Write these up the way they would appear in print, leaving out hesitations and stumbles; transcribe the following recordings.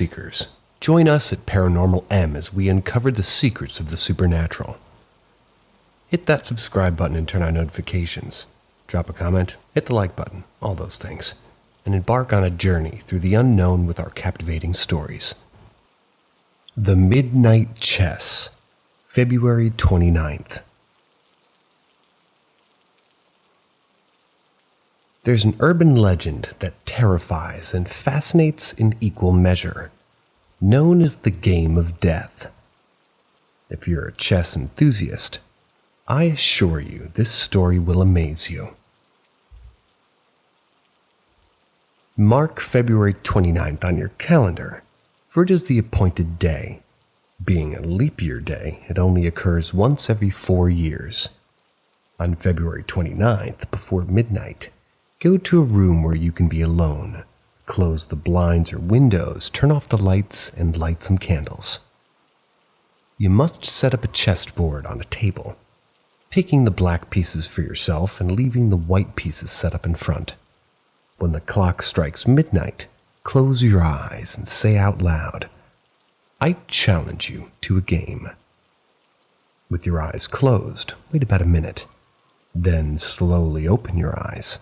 seekers. Join us at Paranormal M as we uncover the secrets of the supernatural. Hit that subscribe button and turn on notifications. Drop a comment, hit the like button, all those things, and embark on a journey through the unknown with our captivating stories. The Midnight Chess, February 29th. There's an urban legend that terrifies and fascinates in equal measure, known as the Game of Death. If you're a chess enthusiast, I assure you this story will amaze you. Mark February 29th on your calendar, for it is the appointed day. Being a leap year day, it only occurs once every 4 years. On February 29th, before midnight, go to a room where you can be alone. Close the blinds or windows, turn off the lights, and light some candles. You must set up a chessboard on a table, taking the black pieces for yourself and leaving the white pieces set up in front. When the clock strikes midnight, close your eyes and say out loud, "I challenge you to a game." With your eyes closed, wait about a minute, then slowly open your eyes.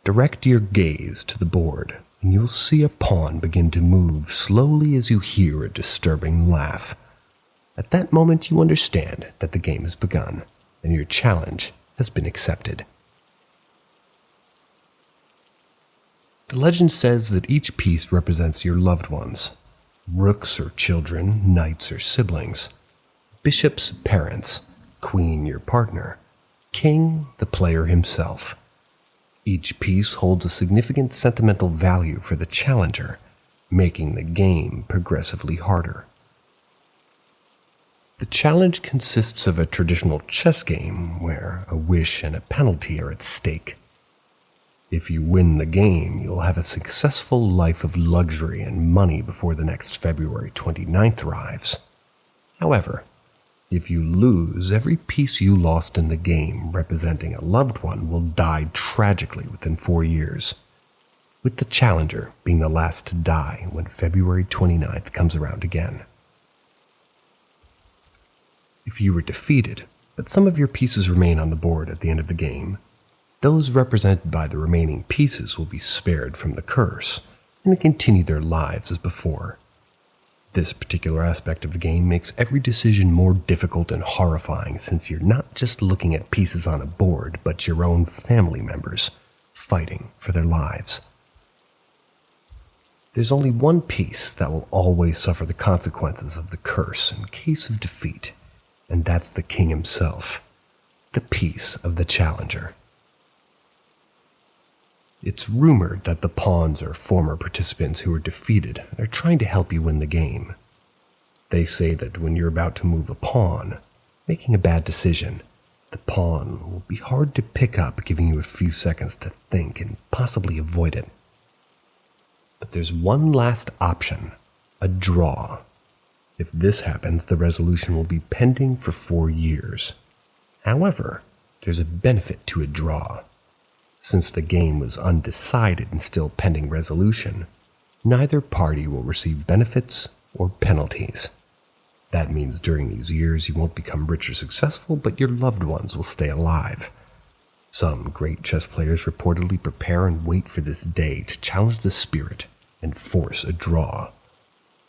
Direct your gaze to the board, and you'll see a pawn begin to move slowly as you hear a disturbing laugh. At that moment, you understand that the game has begun, and your challenge has been accepted. The legend says that each piece represents your loved ones, rooks or children, knights or siblings, bishops, parents, queen, your partner, king, the player himself. Each piece holds a significant sentimental value for the challenger, making the game progressively harder. The challenge consists of a traditional chess game where a wish and a penalty are at stake. If you win the game, you'll have a successful life of luxury and money before the next February 29th arrives. However, if you lose, every piece you lost in the game representing a loved one will die tragically within 4 years, with the challenger being the last to die when February 29th comes around again. If you were defeated, but some of your pieces remain on the board at the end of the game, those represented by the remaining pieces will be spared from the curse and continue their lives as before. This particular aspect of the game makes every decision more difficult and horrifying since you're not just looking at pieces on a board, but your own family members fighting for their lives. There's only one piece that will always suffer the consequences of the curse in case of defeat, and that's the king himself, the piece of the challenger. It's rumored that the pawns are former participants who were defeated and are trying to help you win the game. They say that when you're about to move a pawn, making a bad decision, the pawn will be hard to pick up, giving you a few seconds to think and possibly avoid it. But there's one last option, a draw. If this happens, the resolution will be pending for 4 years. However, there's a benefit to a draw. Since the game was undecided and still pending resolution, neither party will receive benefits or penalties. That means during these years you won't become rich or successful, but your loved ones will stay alive. Some great chess players reportedly prepare and wait for this day to challenge the spirit and force a draw,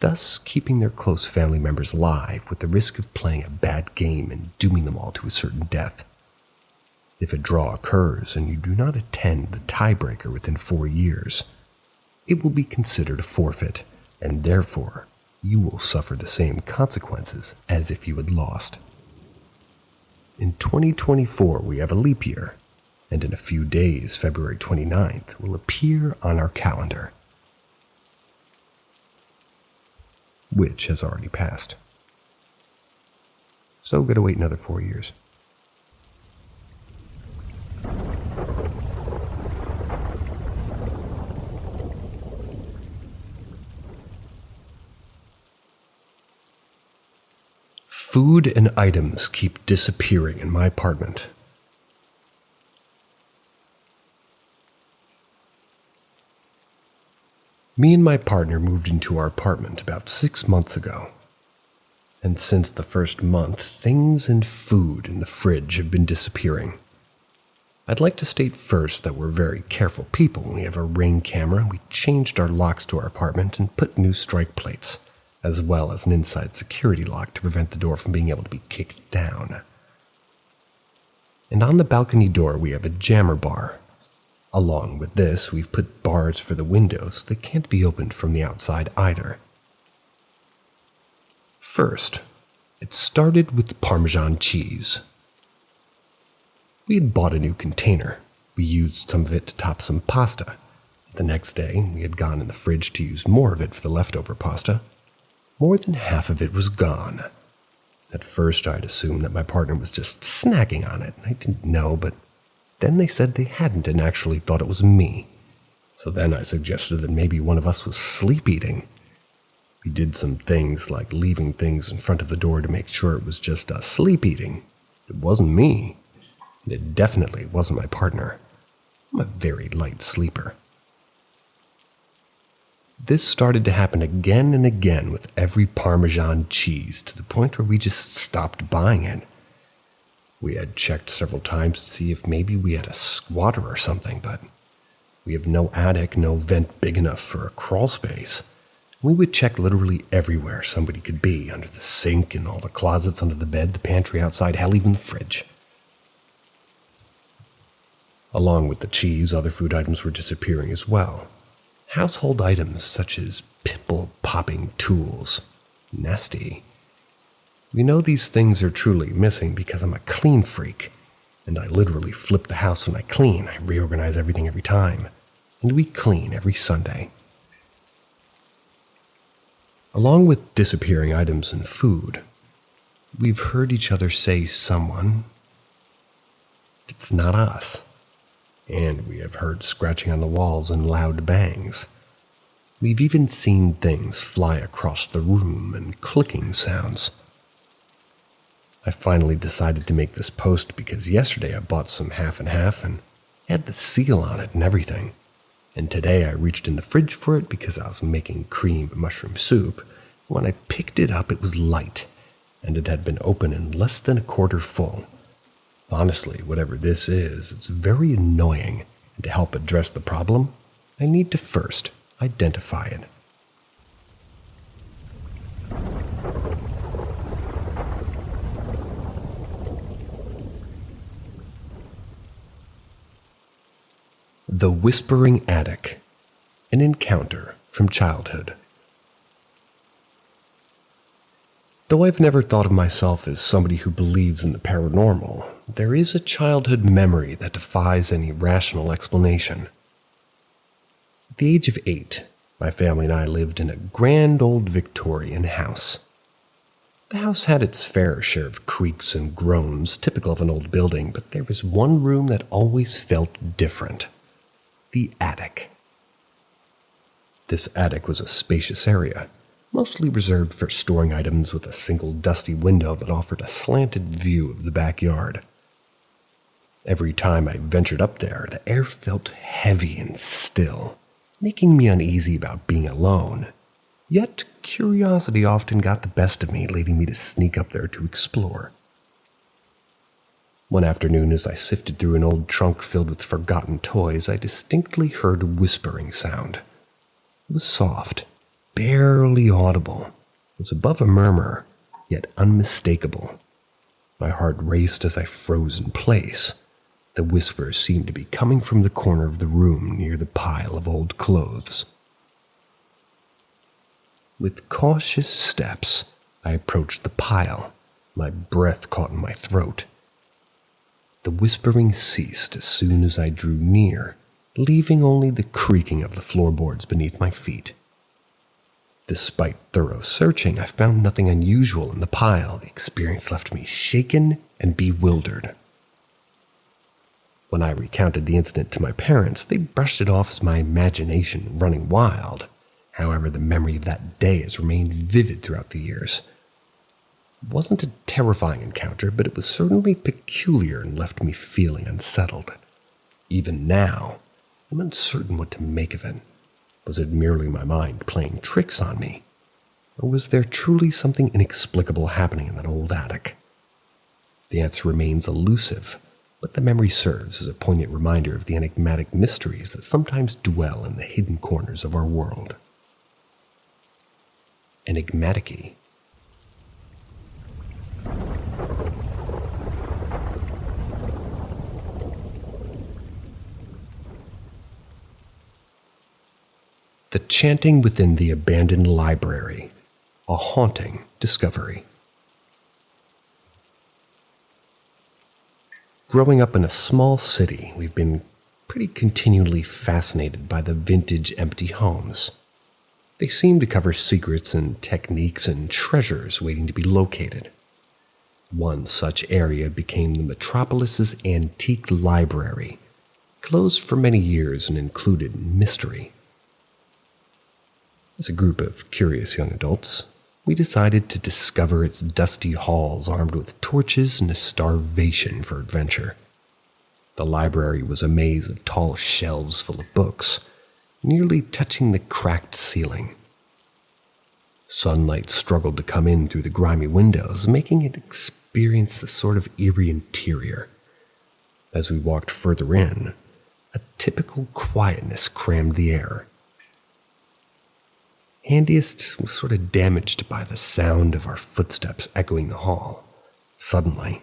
thus keeping their close family members alive with the risk of playing a bad game and dooming them all to a certain death. If a draw occurs and you do not attend the tiebreaker within 4 years, it will be considered a forfeit, and therefore you will suffer the same consequences as if you had lost. In 2024, we have a leap year, and in a few days, February 29th will appear on our calendar, which has already passed. So gotta wait another 4 years. Food and items keep disappearing in my apartment. Me and my partner moved into our apartment about 6 months ago. And since the first month, things and food in the fridge have been disappearing. I'd like to state first that we're very careful people. We have a Ring camera, we changed our locks to our apartment and put new strike plates, as well as an inside security lock to prevent the door from being able to be kicked down. And on the balcony door we have a jammer bar. Along with this, we've put bars for the windows that can't be opened from the outside either. First, it started with Parmesan cheese. We had bought a new container. We used some of it to top some pasta. The next day, we had gone in the fridge to use more of it for the leftover pasta. More than half of it was gone. At first, I'd assumed that my partner was just snacking on it. I didn't know, but then they said they hadn't and actually thought it was me. So then I suggested that maybe one of us was sleep eating. We did some things like leaving things in front of the door to make sure it was just us sleep eating. It wasn't me. And it definitely wasn't my partner. I'm a very light sleeper. This started to happen again and again with every Parmesan cheese to the point where we just stopped buying it. We had checked several times to see if maybe we had a squatter or something, but we have no attic, no vent big enough for a crawl space. We would check literally everywhere somebody could be, under the sink, in all the closets, under the bed, the pantry, outside, hell, even the fridge. Along with the cheese, other food items were disappearing as well. Household items such as pimple-popping tools. Nasty. We know these things are truly missing because I'm a clean freak, and I literally flip the house when I clean. I reorganize everything every time, and we clean every Sunday. Along with disappearing items and food, we've heard each other say someone. It's not us. And we have heard scratching on the walls and loud bangs. We've even seen things fly across the room and clicking sounds. I finally decided to make this post because yesterday I bought some half and half and had the seal on it and everything. And today I reached in the fridge for it because I was making cream mushroom soup. When I picked it up, it was light, and it had been open in less than a quarter full. Honestly, whatever this is, it's very annoying, and to help address the problem, I need to first identify it. The Whispering Attic, an encounter from childhood. Though I've never thought of myself as somebody who believes in the paranormal, there is a childhood memory that defies any rational explanation. At the age of 8, my family and I lived in a grand old Victorian house. The house had its fair share of creaks and groans, typical of an old building, but there was one room that always felt different. The attic. This attic was a spacious area, mostly reserved for storing items, with a single dusty window that offered a slanted view of the backyard. Every time I ventured up there, the air felt heavy and still, making me uneasy about being alone. Yet curiosity often got the best of me, leading me to sneak up there to explore. One afternoon, as I sifted through an old trunk filled with forgotten toys, I distinctly heard a whispering sound. It was soft, barely audible. It was above a murmur, yet unmistakable. My heart raced as I froze in place. The whisper seemed to be coming from the corner of the room near the pile of old clothes. With cautious steps, I approached the pile, my breath caught in my throat. The whispering ceased as soon as I drew near, leaving only the creaking of the floorboards beneath my feet. Despite thorough searching, I found nothing unusual in the pile. The experience left me shaken and bewildered. When I recounted the incident to my parents, they brushed it off as my imagination running wild. However, the memory of that day has remained vivid throughout the years. It wasn't a terrifying encounter, but it was certainly peculiar and left me feeling unsettled. Even now, I'm uncertain what to make of it. Was it merely my mind playing tricks on me? Or was there truly something inexplicable happening in that old attic? The answer remains elusive, but the memory serves as a poignant reminder of the enigmatic mysteries that sometimes dwell in the hidden corners of our world. Enigmatic-y. The chanting within the abandoned library, a haunting discovery. Growing up in a small city, we've been pretty continually fascinated by the vintage empty homes. They seem to cover secrets and techniques and treasures waiting to be located. One such area became the metropolis's antique library, closed for many years and included mystery. As a group of curious young adults, we decided to discover its dusty halls armed with torches and a starvation for adventure. The library was a maze of tall shelves full of books, nearly touching the cracked ceiling. Sunlight struggled to come in through the grimy windows, making it experience a sort of eerie interior. As we walked further in, a typical quietness crammed the air. Handiest was sort of damaged by the sound of our footsteps echoing the hall. Suddenly,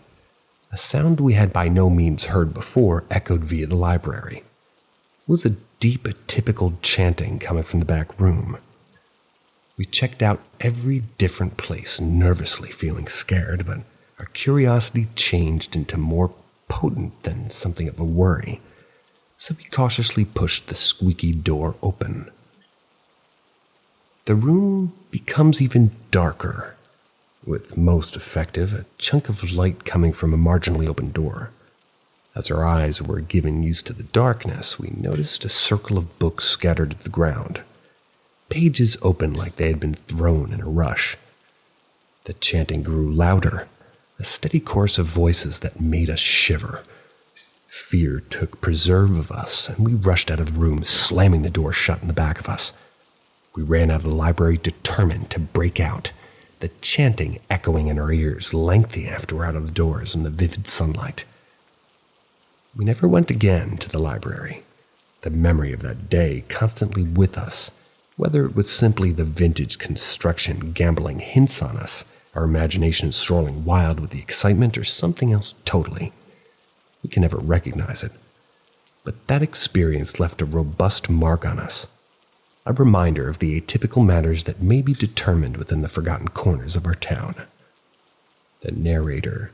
a sound we had by no means heard before echoed via the library. It was a deep, atypical chanting coming from the back room. We checked out every different place, nervously feeling scared, but our curiosity changed into more potent than something of a worry, so we cautiously pushed the squeaky door open. The room becomes even darker, with most effective a chunk of light coming from a marginally open door. As our eyes were given used to the darkness, we noticed a circle of books scattered to the ground, pages open like they had been thrown in a rush. The chanting grew louder, a steady chorus of voices that made us shiver. Fear took preserve of us, and we rushed out of the room, slamming the door shut in the back of us. We ran out of the library determined to break out, the chanting echoing in our ears lengthy after we're out of the doors in the vivid sunlight. We never went again to the library, the memory of that day constantly with us, whether it was simply the vintage construction gambling hints on us, our imagination strolling wild with the excitement, or something else totally. We can never recognize it, but that experience left a robust mark on us. A reminder of the atypical matters that may be determined within the forgotten corners of our town. The narrator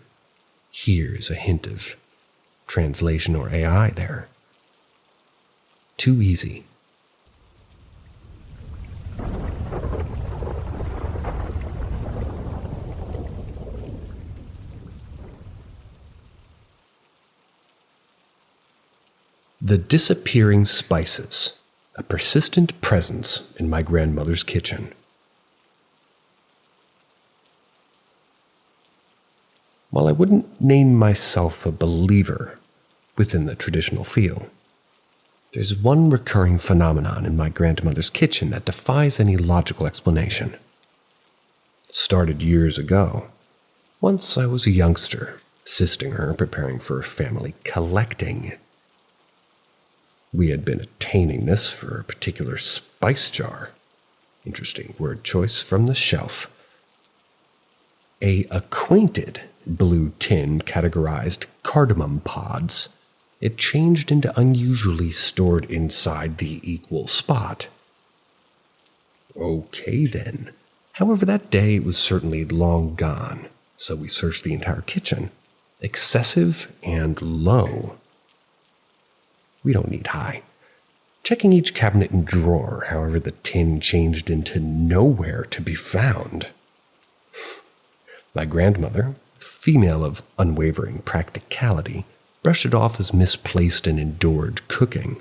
hears a hint of translation or AI there. Too easy. The disappearing spices. A persistent presence in my grandmother's kitchen. While I wouldn't name myself a believer within the traditional field, there's one recurring phenomenon in my grandmother's kitchen that defies any logical explanation. It started years ago. Once I was a youngster, assisting her preparing for family collecting. We had been attaining this for a particular spice jar. Interesting word choice from the shelf. A acquainted blue tin categorized cardamom pods. It changed into unusually stored inside the equal spot. Okay then. However, that day it was certainly long gone, so we searched the entire kitchen. Excessive and low. We don't need high. Checking each cabinet and drawer, however, the tin changed into nowhere to be found. My grandmother, female of unwavering practicality, brushed it off as misplaced and endured cooking.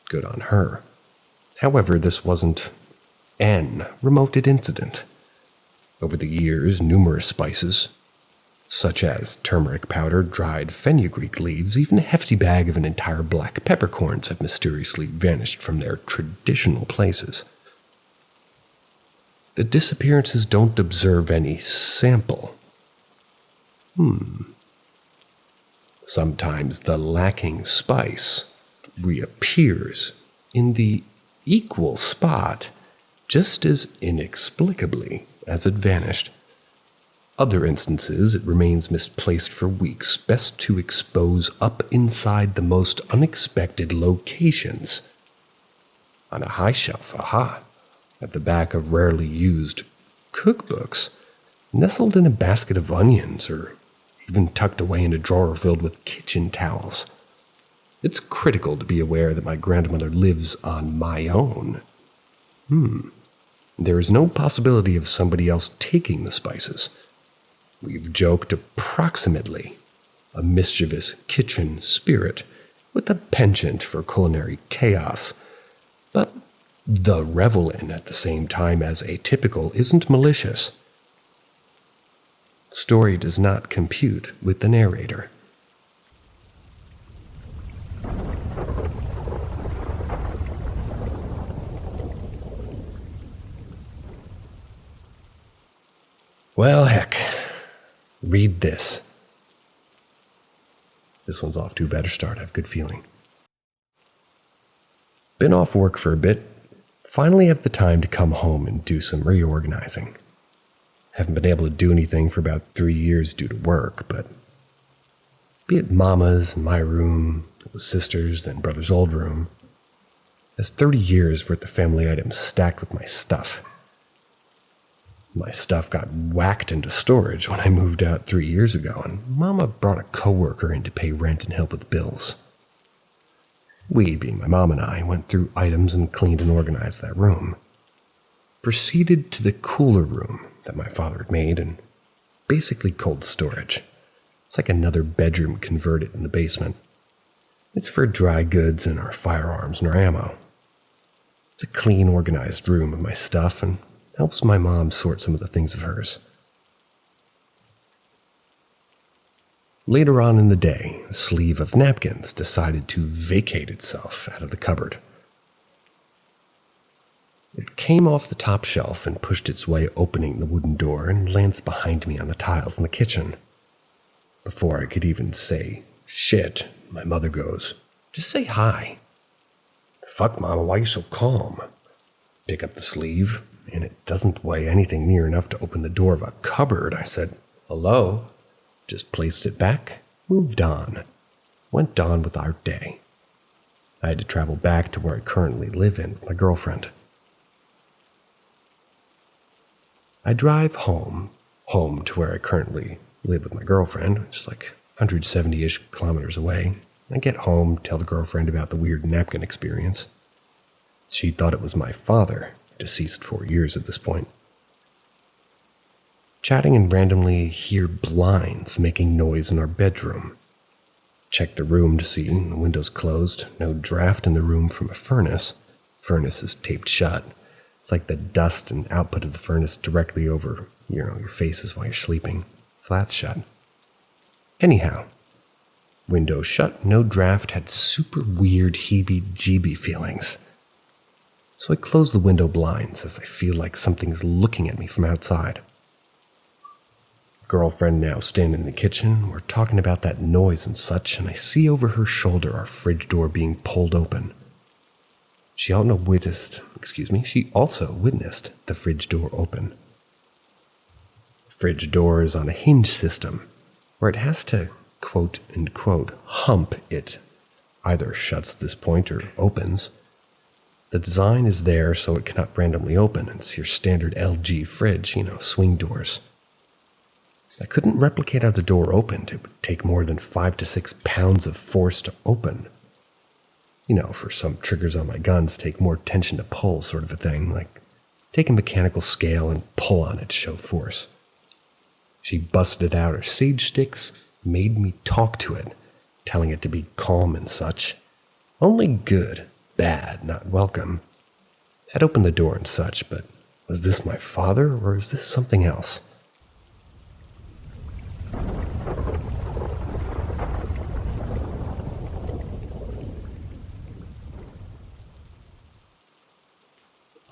Good on her. However, this wasn't an remote incident. Over the years, numerous spices, such as turmeric powder, dried fenugreek leaves, even a hefty bag of an entire black peppercorns have mysteriously vanished from their traditional places. The disappearances don't observe any sample. Sometimes the lacking spice reappears in the equal spot just as inexplicably as it vanished. Other instances, it remains misplaced for weeks, best to expose up inside the most unexpected locations. On a high shelf, at the back of rarely used cookbooks, nestled in a basket of onions, or even tucked away in a drawer filled with kitchen towels. It's critical to be aware that my grandmother lives on my own. There is no possibility of somebody else taking the spices. We've joked approximately a mischievous kitchen spirit with a penchant for culinary chaos, but the revel-in at the same time as atypical isn't malicious. Story does not compute with the narrator. Well, heck. Read this. This one's off to a better start, I have a good feeling. Been off work for a bit. Finally have the time to come home and do some reorganizing. Haven't been able to do anything for about 3 years due to work, but be it Mama's and my room, it was sister's, then brother's old room. That's 30 years worth of family items stacked with my stuff. My stuff got whacked into storage when I moved out 3 years ago, and Mama brought a coworker in to pay rent and help with bills. We, being my mom and I, went through items and cleaned and organized that room. Proceeded to the cooler room that my father had made, and basically cold storage. It's like another bedroom converted in the basement. It's for dry goods and our firearms and our ammo. It's a clean, organized room of my stuff, and helps my mom sort some of the things of hers. Later on in the day, a sleeve of napkins decided to vacate itself out of the cupboard. It came off the top shelf and pushed its way opening the wooden door and lands behind me on the tiles in the kitchen. Before I could even say shit, my mother goes, "Just say hi." "Fuck, Mama, why are you so calm?" Pick up the sleeve, and it doesn't weigh anything near enough to open the door of a cupboard. I said, "Hello?" Just placed it back, moved on, went on with our day. I had to travel back to where I currently live in with my girlfriend. I drive home to where I currently live with my girlfriend, which is like 170-ish kilometers away. I get home, tell the girlfriend about the weird napkin experience. She thought it was my father, deceased 4 years at this point. Chatting and randomly hear blinds making noise in our bedroom. Check the room to see the windows closed, no draft in the room from a furnace. Furnace is taped shut. It's like the dust and output of the furnace directly over, your faces while you're sleeping. So that's shut. Anyhow, window shut, no draft, had super weird heebie-jeebie feelings. So I close the window blinds as I feel like something's looking at me from outside. Girlfriend now standing in the kitchen, we're talking about that noise and such, and I see over her shoulder our fridge door being pulled open. She also witnessed the fridge door open. Fridge door is on a hinge system, where it has to, quote-unquote, hump it. Either shuts this point or opens. The design is there so it cannot randomly open. It's your standard LG fridge, swing doors. I couldn't replicate how the door opened. It would take more than 5 to 6 pounds of force to open. For some triggers on my guns, take more tension to pull sort of a thing, like take a mechanical scale and pull on it to show force. She busted out her sage sticks, made me talk to it, telling it to be calm and such. Only good, bad, not welcome. Had opened the door and such, but was this my father or is this something else?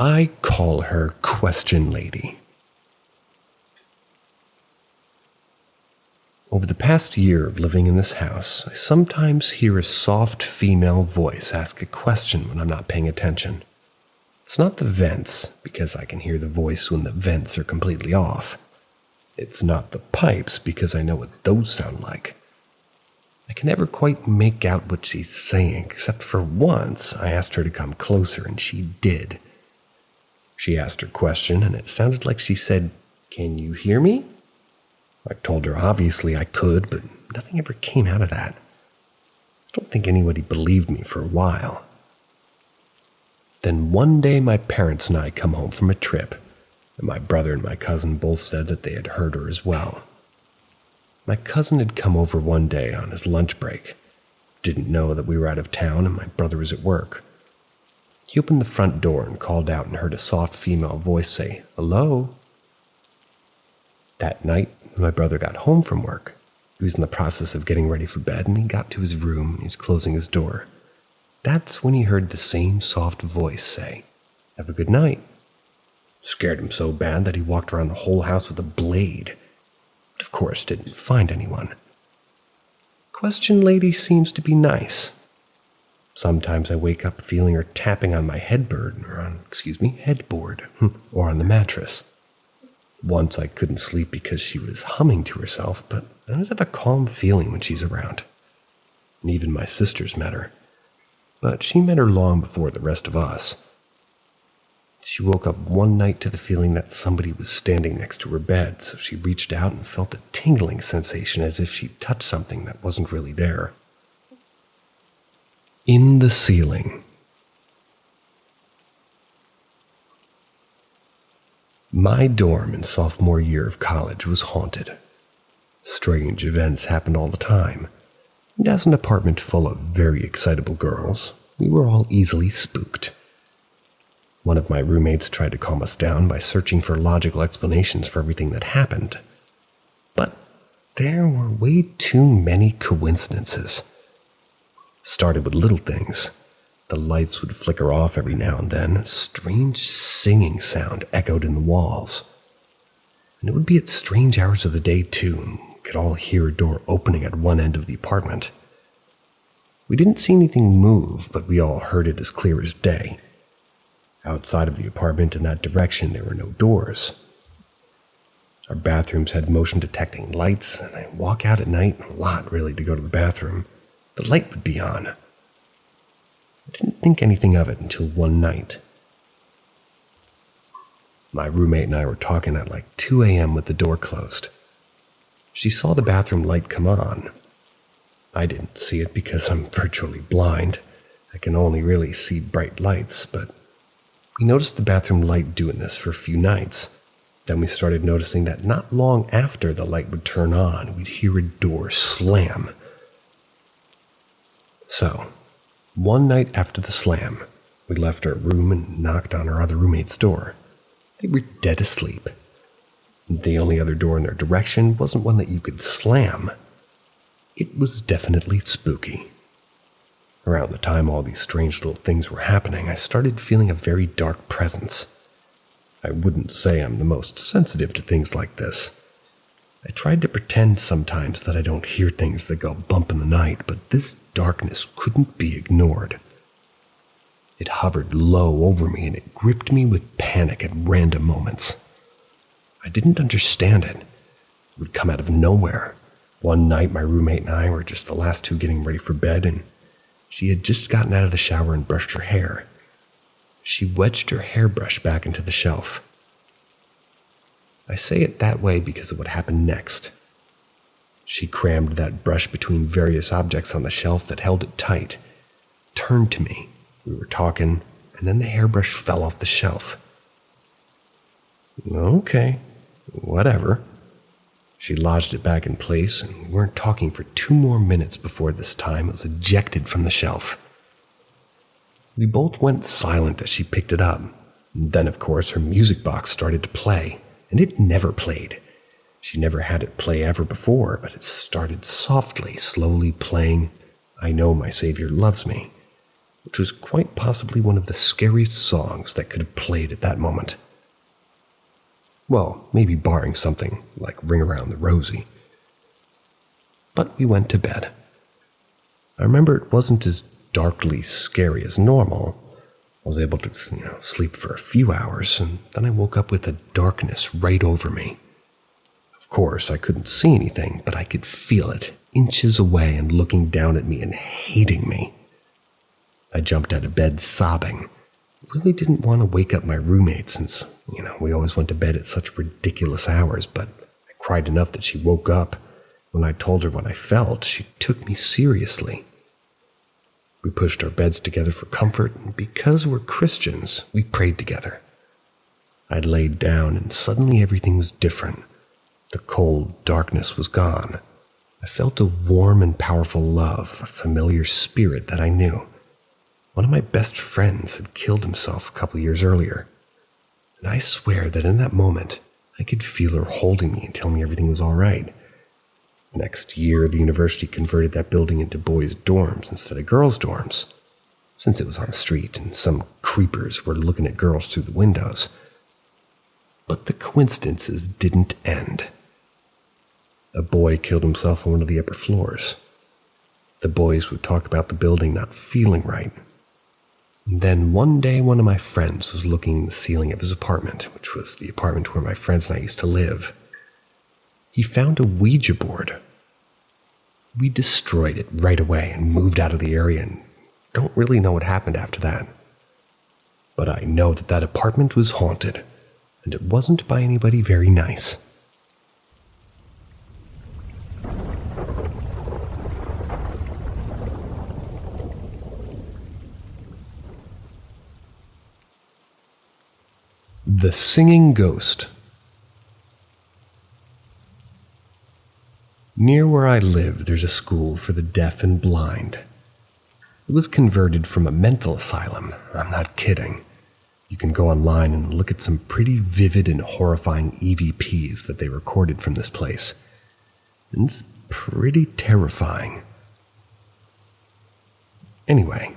I call her Question Lady. Over the past year of living in this house, I sometimes hear a soft female voice ask a question when I'm not paying attention. It's not the vents, because I can hear the voice when the vents are completely off. It's not the pipes, because I know what those sound like. I can never quite make out what she's saying, except for once I asked her to come closer, and she did. She asked her question, and it sounded like she said, "Can you hear me?" I told her obviously I could, but nothing ever came out of that. I don't think anybody believed me for a while. Then one day my parents and I come home from a trip, and my brother and my cousin both said that they had heard her as well. My cousin had come over one day on his lunch break, didn't know that we were out of town and my brother was at work. He opened the front door and called out and heard a soft female voice say, "Hello?" That night, when my brother got home from work, he was in the process of getting ready for bed and he got to his room and he was closing his door. That's when he heard the same soft voice say, "Have a good night." Scared him so bad that he walked around the whole house with a blade, but of course didn't find anyone. Question Lady seems to be nice. Sometimes I wake up feeling her tapping on my headboard, or on the mattress. Once I couldn't sleep because she was humming to herself, but I always have a calm feeling when she's around. And even my sisters met her. But she met her long before the rest of us. She woke up one night to the feeling that somebody was standing next to her bed, so she reached out and felt a tingling sensation as if she'd touched something that wasn't really there. In the ceiling. My dorm in sophomore year of college was haunted. Strange events happened all the time, and as an apartment full of very excitable girls, we were all easily spooked. One of my roommates tried to calm us down by searching for logical explanations for everything that happened. But there were way too many coincidences. Started with little things. The lights would flicker off every now and then. A strange singing sound echoed in the walls. And it would be at strange hours of the day, too, and we could all hear a door opening at one end of the apartment. We didn't see anything move, but we all heard it as clear as day. Outside of the apartment in that direction, there were no doors. Our bathrooms had motion-detecting lights, and I'd walk out at night a lot, really, to go to the bathroom. The light would be on. I didn't think anything of it until one night. My roommate and I were talking at like 2 a.m. with the door closed. She saw the bathroom light come on. I didn't see it because I'm virtually blind. I can only really see bright lights, but we noticed the bathroom light doing this for a few nights. Then we started noticing that not long after the light would turn on, we'd hear a door slam. So, one night after the slam, we left our room and knocked on our other roommate's door. They were dead asleep. The only other door in their direction wasn't one that you could slam. It was definitely spooky. Around the time all these strange little things were happening, I started feeling a very dark presence. I wouldn't say I'm the most sensitive to things like this. I tried to pretend sometimes that I don't hear things that go bump in the night, but this darkness couldn't be ignored. It hovered low over me and it gripped me with panic at random moments. I didn't understand it. It would come out of nowhere. One night my roommate and I were just the last two getting ready for bed, and she had just gotten out of the shower and brushed her hair. She wedged her hairbrush back into the shelf. I say it that way because of what happened next. She crammed that brush between various objects on the shelf that held it tight, turned to me. We were talking, and then the hairbrush fell off the shelf. Okay, whatever. She lodged it back in place, and we weren't talking for 2 more minutes before this time it was ejected from the shelf. We both went silent as she picked it up. Then, of course, her music box started to play, and it never played. She never had it play ever before, but it started softly, slowly playing, "I Know My Savior Loves Me." which was quite possibly one of the scariest songs that could have played at that moment. Well, maybe barring something like Ring Around the Rosie. But we went to bed. I remember it wasn't as darkly scary as normal. I was able to, sleep for a few hours, and then I woke up with a darkness right over me. Of course, I couldn't see anything, but I could feel it, inches away and looking down at me and hating me. I jumped out of bed sobbing. I really didn't want to wake up my roommate since, we always went to bed at such ridiculous hours, but I cried enough that she woke up. When I told her what I felt, she took me seriously. We pushed our beds together for comfort, and because we're Christians, we prayed together. I laid down, and suddenly everything was different. The cold darkness was gone. I felt a warm and powerful love, a familiar spirit that I knew. One of my best friends had killed himself a couple years earlier, and I swear that in that moment, I could feel her holding me and telling me everything was all right. Next year, the university converted that building into boys' dorms instead of girls' dorms, since it was on the street and some creepers were looking at girls through the windows. But the coincidences didn't end. A boy killed himself on one of the upper floors. The boys would talk about the building not feeling right. And then one day, one of my friends was looking in the ceiling of his apartment, which was the apartment where my friends and I used to live. He found a Ouija board. We destroyed it right away and moved out of the area, and don't really know what happened after that. But I know that that apartment was haunted, and it wasn't by anybody very nice. The Singing Ghost. Near where I live, there's a school for the deaf and blind. It was converted from a mental asylum. I'm not kidding. You can go online and look at some pretty vivid and horrifying EVPs that they recorded from this place. And it's pretty terrifying. Anyway,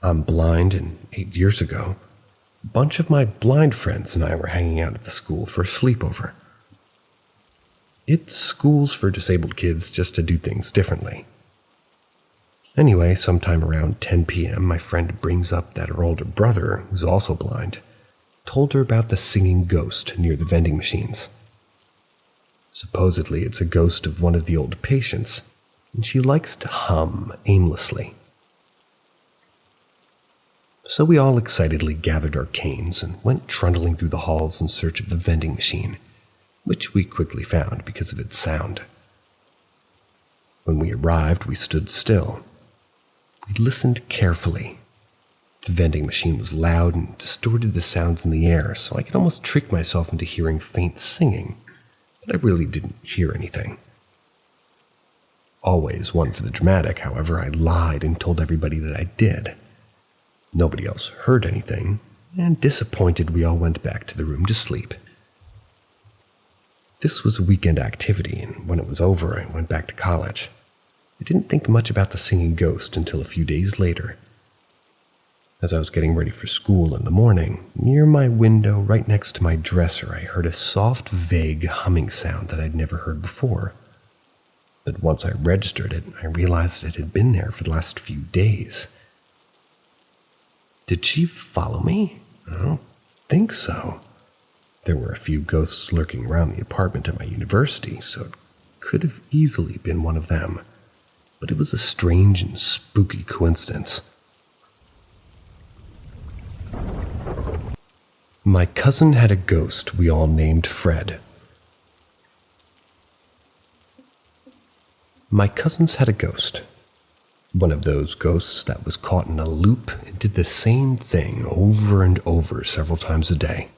I'm blind, and 8 years ago, a bunch of my blind friends and I were hanging out at the school for a sleepover. It's schools for disabled kids just to do things differently. Anyway, sometime around 10 p.m., my friend brings up that her older brother, who's also blind, told her about the singing ghost near the vending machines. Supposedly, it's a ghost of one of the old patients, and she likes to hum aimlessly. So we all excitedly gathered our canes and went trundling through the halls in search of the vending machine, which we quickly found because of its sound. When we arrived, we stood still. We listened carefully. The vending machine was loud and distorted the sounds in the air, so I could almost trick myself into hearing faint singing, but I really didn't hear anything. Always one for the dramatic, however, I lied and told everybody that I did. Nobody else heard anything, and disappointed, we all went back to the room to sleep. This was a weekend activity, and when it was over, I went back to college. I didn't think much about the singing ghost until a few days later. As I was getting ready for school in the morning, near my window right next to my dresser, I heard a soft, vague humming sound that I'd never heard before. But once I registered it, I realized it had been there for the last few days. Did she follow me? I don't think so. There were a few ghosts lurking around the apartment at my university, so it could have easily been one of them. But it was a strange and spooky coincidence. My cousin had a ghost we all named Fred. My cousins had a ghost. One of those ghosts that was caught in a loop and did the same thing over and over several times a day.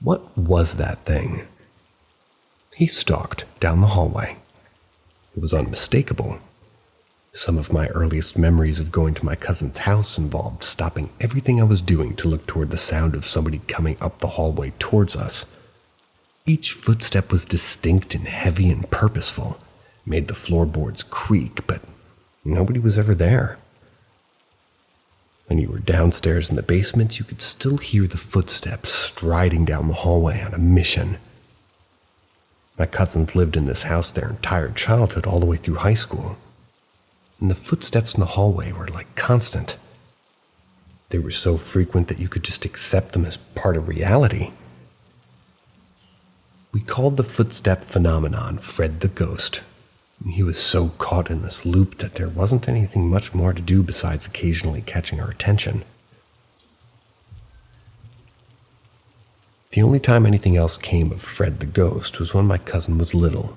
What was that thing? He stalked down the hallway. It was unmistakable. Some of my earliest memories of going to my cousin's house involved stopping everything I was doing to look toward the sound of somebody coming up the hallway towards us. Each footstep was distinct and heavy and purposeful, made the floorboards creak, but nobody was ever there. When you were downstairs in the basement, you could still hear the footsteps striding down the hallway on a mission. My cousins lived in this house their entire childhood all the way through high school, and the footsteps in the hallway were like constant. They were so frequent that you could just accept them as part of reality. We called the footstep phenomenon Fred the Ghost. He was so caught in this loop that there wasn't anything much more to do besides occasionally catching our attention. The only time anything else came of Fred the Ghost was when my cousin was little.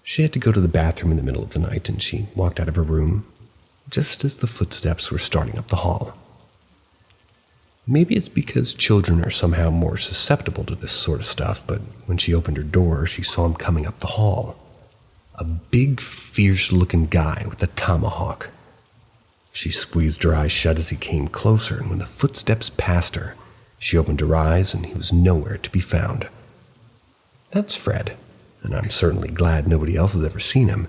She had to go to the bathroom in the middle of the night, and she walked out of her room just as the footsteps were starting up the hall. Maybe it's because children are somehow more susceptible to this sort of stuff, but when she opened her door, she saw him coming up the hall. A big, fierce-looking guy with a tomahawk. She squeezed her eyes shut as he came closer, and when the footsteps passed her, she opened her eyes, and he was nowhere to be found. That's Fred, and I'm certainly glad nobody else has ever seen him.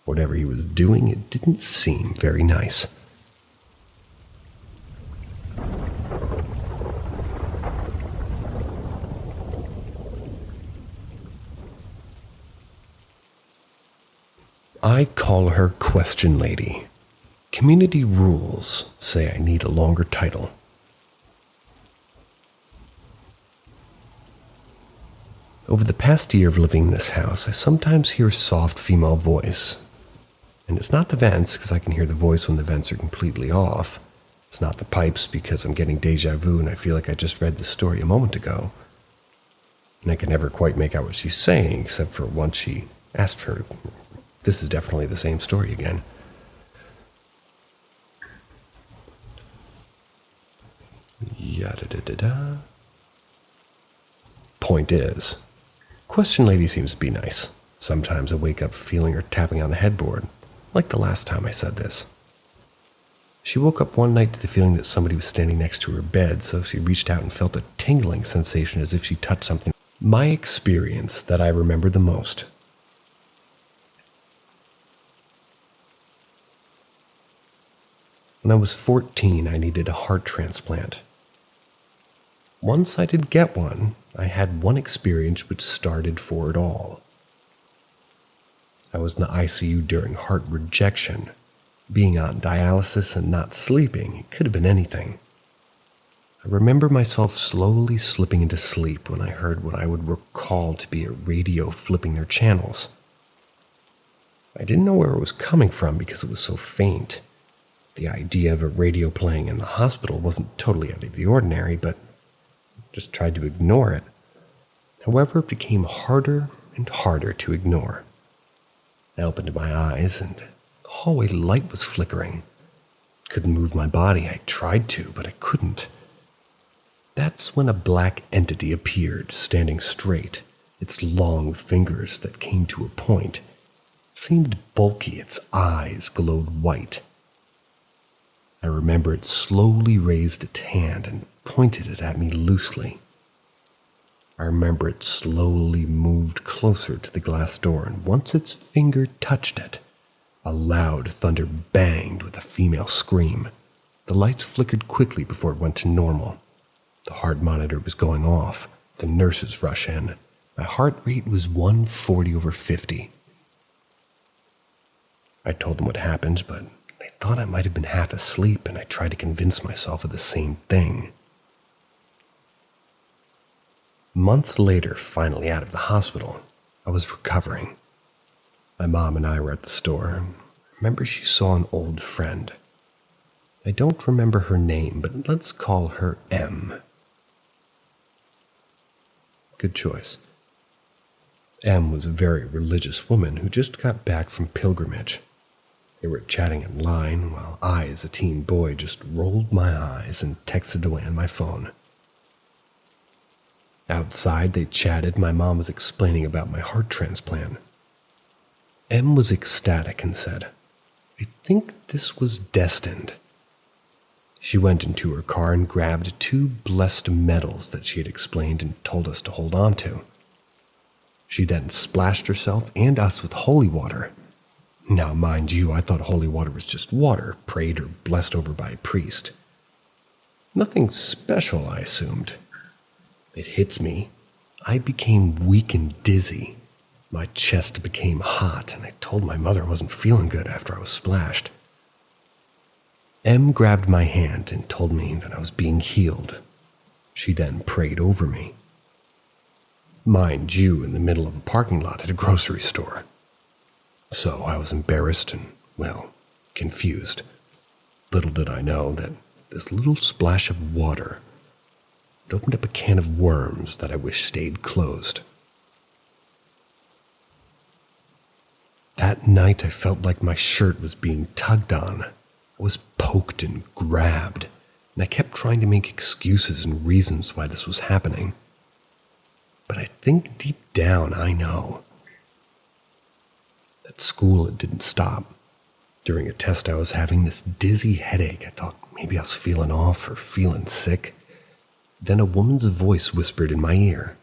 Whatever he was doing, it didn't seem very nice. I call her Question Lady. Community rules say I need a longer title. Over the past year of living in this house, I sometimes hear a soft female voice. And it's not the vents, because I can hear the voice when the vents are completely off. It's not the pipes, because I'm getting deja vu and I feel like I just read this story a moment ago. And I can never quite make out what she's saying, except for once she asked for, this is definitely the same story again. Yada-da-da-da. Point is, Question Lady seems to be nice. Sometimes I wake up feeling her tapping on the headboard, like the last time I said this. She woke up one night to the feeling that somebody was standing next to her bed, so she reached out and felt a tingling sensation as if she touched something. My experience that I remember the most. When I was 14, I needed a heart transplant. Once I did get one, I had one experience which started for it all. I was in the ICU during heart rejection. Being on dialysis and not sleeping, it could have been anything. I remember myself slowly slipping into sleep when I heard what I would recall to be a radio flipping their channels. I didn't know where it was coming from because it was so faint. The idea of a radio playing in the hospital wasn't totally out of the ordinary, but I just tried to ignore it. However, it became harder and harder to ignore. I opened my eyes, and the hallway light was flickering. Couldn't move my body. I tried to, but I couldn't. That's when a black entity appeared, standing straight, its long fingers that came to a point. It seemed bulky, its eyes glowed white. I remember it slowly raised its hand and pointed it at me loosely. I remember it slowly moved closer to the glass door, and once its finger touched it, a loud thunder banged with a female scream. The lights flickered quickly before it went to normal. The heart monitor was going off. The nurses rush in. My heart rate was 140/50. I told them what happened, but they thought I might have been half asleep, and I tried to convince myself of the same thing. Months later, finally out of the hospital, I was recovering. My mom and I were at the store. I remember she saw an old friend. I don't remember her name, but let's call her M. Good choice. M was a very religious woman who just got back from pilgrimage. They were chatting in line while I, as a teen boy, just rolled my eyes and texted away on my phone. Outside, they chatted. My mom was explaining about my heart transplant. M was ecstatic and said, "I think this was destined." She went into her car and grabbed 2 blessed medals that she had explained and told us to hold on to. She then splashed herself and us with holy water. Now, mind you, I thought holy water was just water, prayed or blessed over by a priest. Nothing special, I assumed. It hits me. I became weak and dizzy. My chest became hot, and I told my mother I wasn't feeling good after I was splashed. Em grabbed my hand and told me that I was being healed. She then prayed over me. Mind you, in the middle of a parking lot at a grocery store. So I was embarrassed and, well, confused. Little did I know that this little splash of water had opened up a can of worms that I wish stayed closed. That night I felt like my shirt was being tugged on. I was poked and grabbed, and I kept trying to make excuses and reasons why this was happening. But I think deep down I know. At school, it didn't stop. During a test, I was having this dizzy headache. I thought maybe I was feeling off or feeling sick. Then a woman's voice whispered in my ear.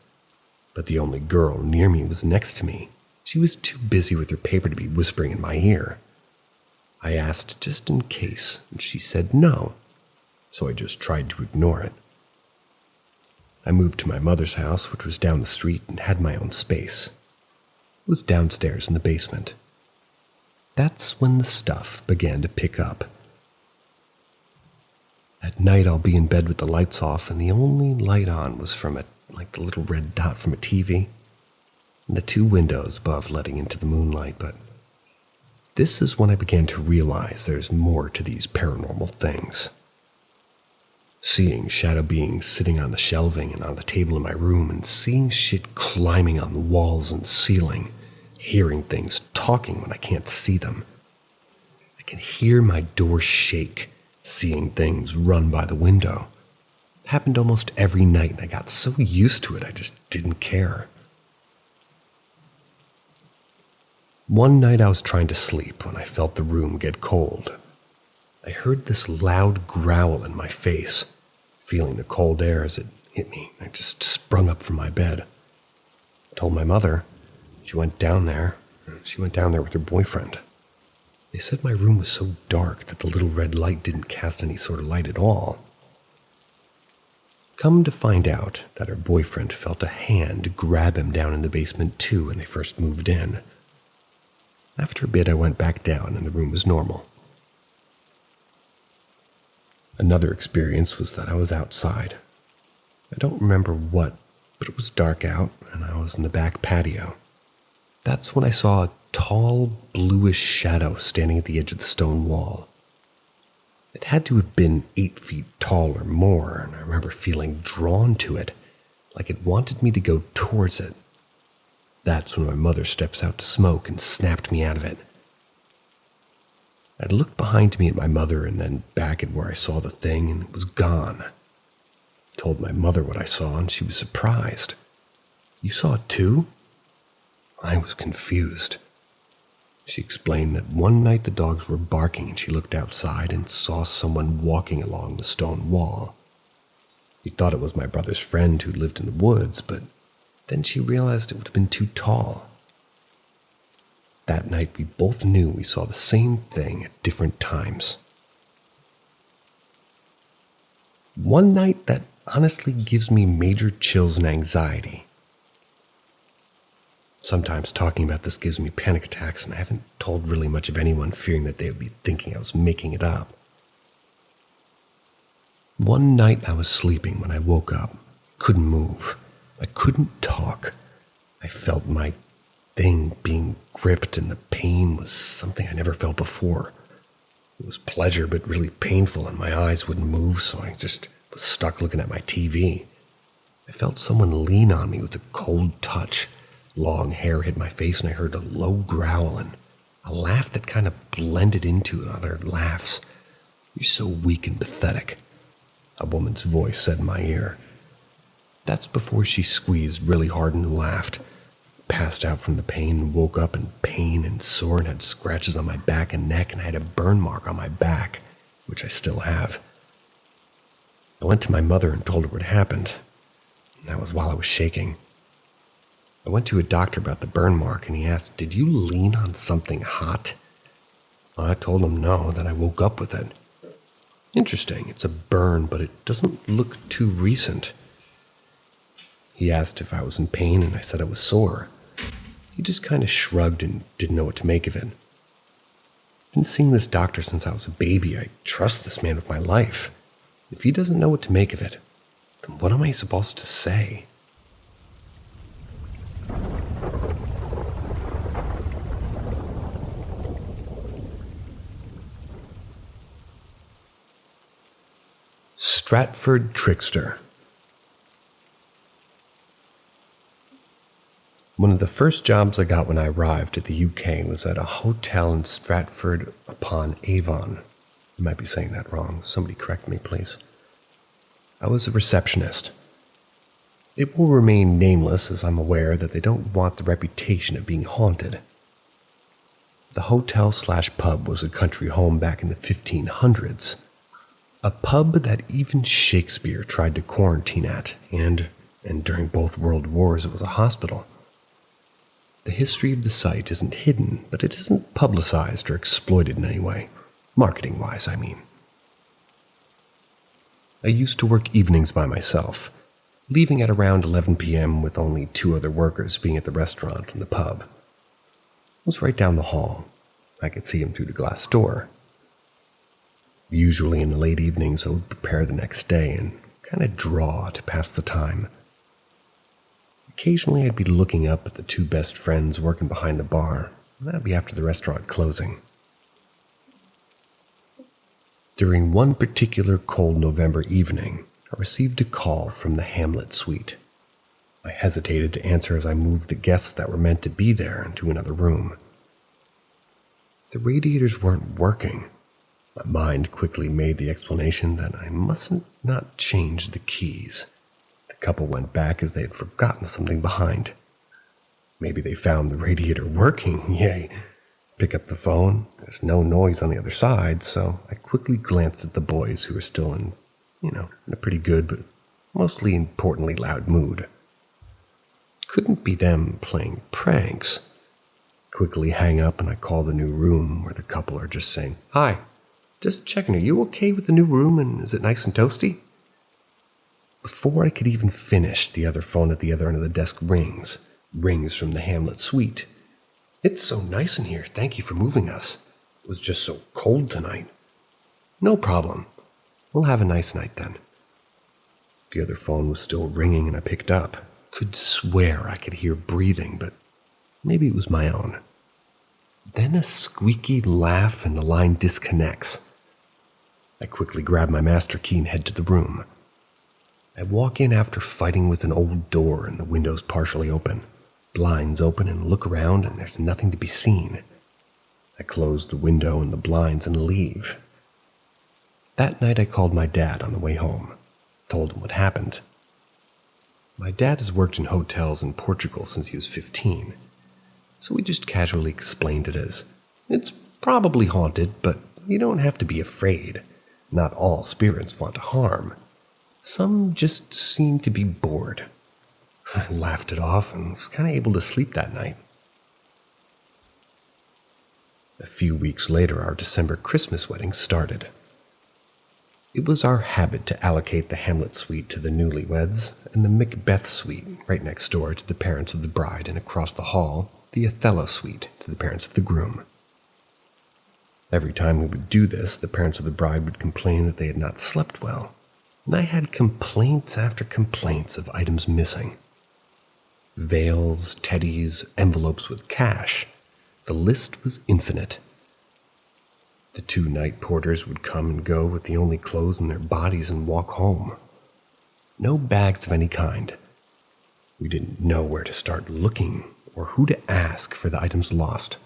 But the only girl near me was next to me. She was too busy with her paper to be whispering in my ear. I asked just in case, and she said no. So I just tried to ignore it. I moved to my mother's house, which was down the street and had my own space. It was downstairs in the basement. That's when the stuff began to pick up. At night, I'll be in bed with the lights off, and the only light on was from the little red dot from a TV, and the two windows above letting into the moonlight. But this is when I began to realize there's more to these paranormal things. Seeing shadow beings sitting on the shelving and on the table in my room, and seeing shit climbing on the walls and ceiling, hearing things talking when I can't see them. I can hear my door shake, seeing things run by the window. It happened almost every night, and I got so used to it I just didn't care. One night I was trying to sleep when I felt the room get cold. I heard this loud growl in my face. Feeling the cold air as it hit me, I just sprung up from my bed. I told my mother. She went down there with her boyfriend. They said my room was so dark that the little red light didn't cast any sort of light at all. Come to find out that her boyfriend felt a hand grab him down in the basement too when they first moved in. After a bit, I went back down and the room was normal. Another experience was that I was outside. I don't remember what, but it was dark out and I was in the back patio. That's when I saw a tall, bluish shadow standing at the edge of the stone wall. It had to have been 8 feet tall or more, and I remember feeling drawn to it, like it wanted me to go towards it. That's when my mother steps out to smoke and snapped me out of it. I looked behind me at my mother and then back at where I saw the thing, and it was gone. I told my mother what I saw, and she was surprised. "You saw it too?" I was confused. She explained that one night the dogs were barking and she looked outside and saw someone walking along the stone wall. She thought it was my brother's friend who lived in the woods, but then she realized it would have been too tall. That night we both knew we saw the same thing at different times. One night that honestly gives me major chills and anxiety. Sometimes talking about this gives me panic attacks, and I haven't told really much of anyone, fearing that they would be thinking I was making it up. One night I was sleeping when I woke up. Couldn't move. I couldn't talk. I felt my thing being gripped, and the pain was something I never felt before. It was pleasure, but really painful, and my eyes wouldn't move, so I just was stuck looking at my TV. I felt someone lean on me with a cold touch. Long hair hit my face, and I heard a low growl and a laugh that kind of blended into other laughs. "You're so weak and pathetic," a woman's voice said in my ear. That's before she squeezed really hard and laughed. Passed out from the pain and woke up in pain and sore and had scratches on my back and neck, and I had a burn mark on my back, which I still have. I went to my mother and told her what happened. And that was while I was shaking. I went to a doctor about the burn mark, and he asked, "Did you lean on something hot?" I told him no, that I woke up with it. Interesting, it's a burn, but it doesn't look too recent. He asked if I was in pain, and I said I was sore. He just kind of shrugged and didn't know what to make of it. Been seeing this doctor since I was a baby. I trust this man with my life. If he doesn't know what to make of it, then what am I supposed to say? Stratford Trickster. One of the first jobs I got when I arrived at the UK was at a hotel in Stratford-upon-Avon. I might be saying that wrong. Somebody correct me, please. I was a receptionist. It will remain nameless, as I'm aware that they don't want the reputation of being haunted. The hotel/pub was a country home back in the 1500s. A pub that even Shakespeare tried to quarantine at, and during both world wars it was a hospital. The history of the site isn't hidden, but it isn't publicized or exploited in any way. Marketing-wise, I mean. I used to work evenings by myself, leaving at around 11 p.m. with only 2 other workers being at the restaurant and the pub. It was right down the hall. I could see him through the glass door. Usually in the late evenings, I would prepare the next day and kind of draw to pass the time. Occasionally, I'd be looking up at the 2 best friends working behind the bar, and that'd be after the restaurant closing. During one particular cold November evening, I received a call from the Hamlet suite. I hesitated to answer as I moved the guests that were meant to be there into another room. The radiators weren't working. My mind quickly made the explanation that I mustn't not change the keys. The couple went back as they had forgotten something behind. Maybe they found the radiator working, yay. Pick up the phone, there's no noise on the other side, so I quickly glanced at the boys who were still in a pretty good but mostly importantly loud mood. Couldn't be them playing pranks. Quickly hang up and I call the new room where the couple are just saying, "Hi, just checking, are you okay with the new room and is it nice and toasty?" Before I could even finish, the other phone at the other end of the desk rings from the Hamlet suite. "It's so nice in here, thank you for moving us. It was just so cold tonight." "No problem. We'll have a nice night then." The other phone was still ringing and I picked up. Could swear I could hear breathing, but maybe it was my own. Then a squeaky laugh and the line disconnects. I quickly grab my master key and head to the room. I walk in after fighting with an old door and the windows partially open. Blinds open and look around and there's nothing to be seen. I close the window and the blinds and leave. That night I called my dad on the way home. Told him what happened. My dad has worked in hotels in Portugal since he was 15. So we just casually explained it as, "It's probably haunted, but you don't have to be afraid. Not all spirits want to harm. Some just seem to be bored." I laughed it off and was kind of able to sleep that night. A few weeks later, our December Christmas wedding started. It was our habit to allocate the Hamlet suite to the newlyweds and the Macbeth suite right next door to the parents of the bride, and across the hall, the Othello suite to the parents of the groom. Every time we would do this, the parents of the bride would complain that they had not slept well, and I had complaints after complaints of items missing. Veils, teddies, envelopes with cash. The list was infinite. The 2 night porters would come and go with the only clothes in their bodies and walk home. No bags of any kind. We didn't know where to start looking or who to ask for the items lost.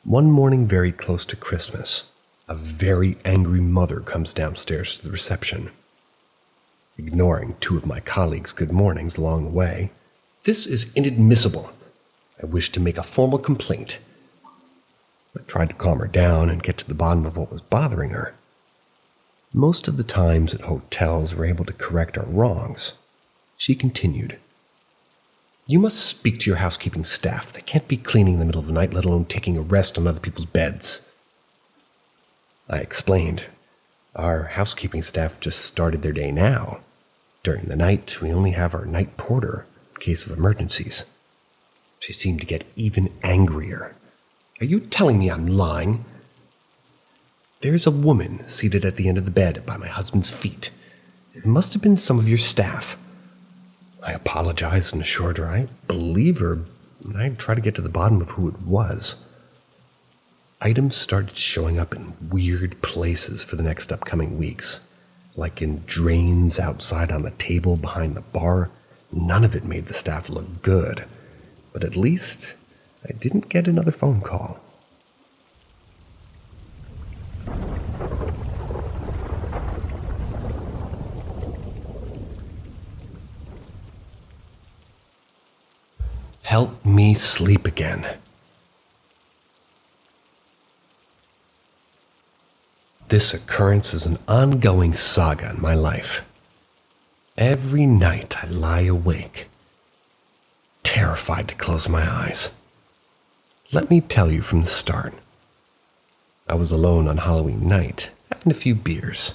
One morning very close to Christmas, a very angry mother comes downstairs to the reception. Ignoring 2 of my colleagues' good mornings along the way, "This is inadmissible. I wish to make a formal complaint." I tried to calm her down and get to the bottom of what was bothering her. Most of the times at hotels we're able to correct our wrongs. She continued, You must speak to your housekeeping staff. They can't be cleaning in the middle of the night, let alone taking a rest on other people's beds. I explained. Our housekeeping staff just started their day now. During the night, we only have our night porter in case of emergencies. She seemed to get even angrier. Are you telling me I'm lying? There's a woman seated at the end of the bed by my husband's feet. It must have been some of your staff. I apologized and assured her I believe her, and I'd try to get to the bottom of who it was. Items started showing up in weird places for the next upcoming weeks, like in drains outside on the table behind the bar. None of it made the staff look good, but at least I didn't get another phone call. Help me sleep again. This occurrence is an ongoing saga in my life. Every night I lie awake, terrified to close my eyes. Let me tell you from the start. I was alone on Halloween night, having a few beers.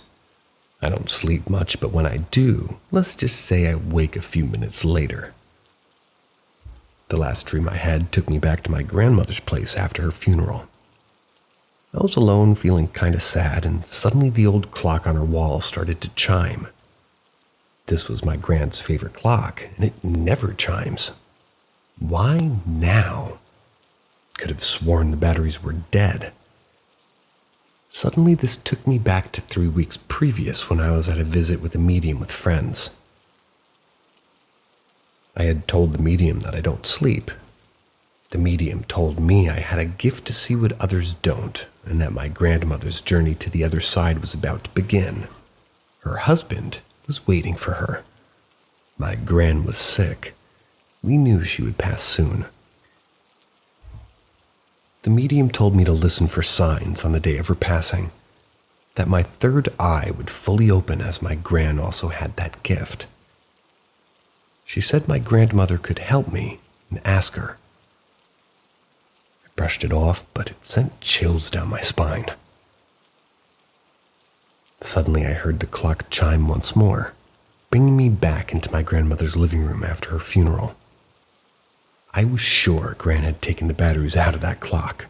I don't sleep much, but when I do, let's just say I wake a few minutes later. The last dream I had took me back to my grandmother's place after her funeral. I was alone, feeling kind of sad, and suddenly the old clock on her wall started to chime. This was my grand's favorite clock, and it never chimes. Why now? Could have sworn the batteries were dead. Suddenly this took me back to 3 weeks previous when I was at a visit with a medium with friends. I had told the medium that I don't sleep. The medium told me I had a gift to see what others don't, and that my grandmother's journey to the other side was about to begin. Her husband was waiting for her. My gran was sick. We knew she would pass soon. The medium told me to listen for signs on the day of her passing, that my third eye would fully open as my gran also had that gift. She said my grandmother could help me and ask her. I brushed it off, but it sent chills down my spine. Suddenly I heard the clock chime once more, bringing me back into my grandmother's living room after her funeral. I was sure Gran had taken the batteries out of that clock.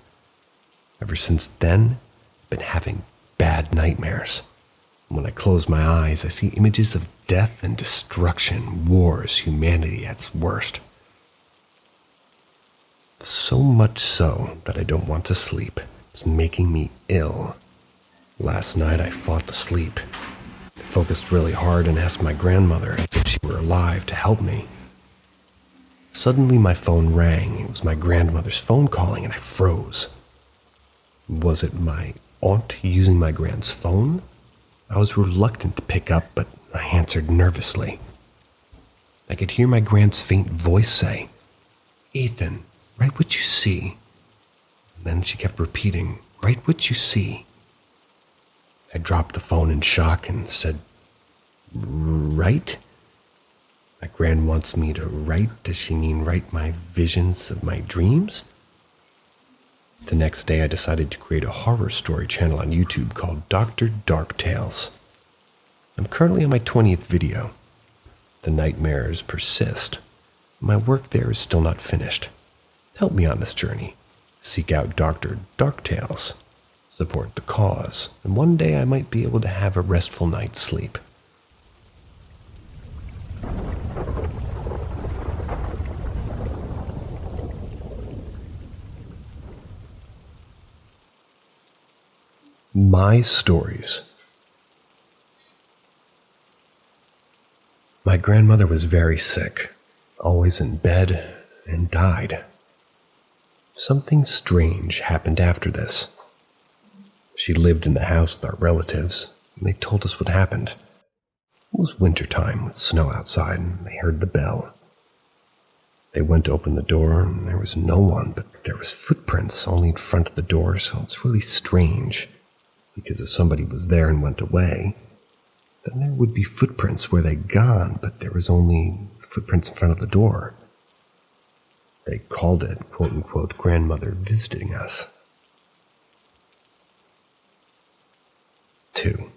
Ever since then, I've been having bad nightmares. When I close my eyes, I see images of death and destruction, wars, humanity at its worst. So much so that I don't want to sleep. It's making me ill. Last night I fought to sleep. I focused really hard and asked my grandmother if she were alive to help me. Suddenly my phone rang. It was my grandmother's phone calling and I froze. Was it my aunt using my grand's phone? I was reluctant to pick up, but I answered nervously. I could hear my grand's faint voice say, "Ethan, write what you see." And then she kept repeating, "Write what you see." I dropped the phone in shock and said, "Write? My gran wants me to write? Does she mean write my visions of my dreams?" The next day I decided to create a horror story channel on YouTube called Doctordarktales. I'm currently on my 20th video. The nightmares persist. My work there is still not finished. Help me on this journey. Seek out Doctordarktales. Support the cause, and one day I might be able to have a restful night's sleep. My stories. My grandmother was very sick, always in bed, and died. Something strange happened after this. She lived in the house with our relatives, and they told us what happened. It was wintertime with snow outside, and they heard the bell. They went to open the door, and there was no one, but there was footprints only in front of the door, so it's really strange. Because if somebody was there and went away, then there would be footprints where they'd gone, but there was only footprints in front of the door. They called it, quote-unquote, grandmother visiting us. 2.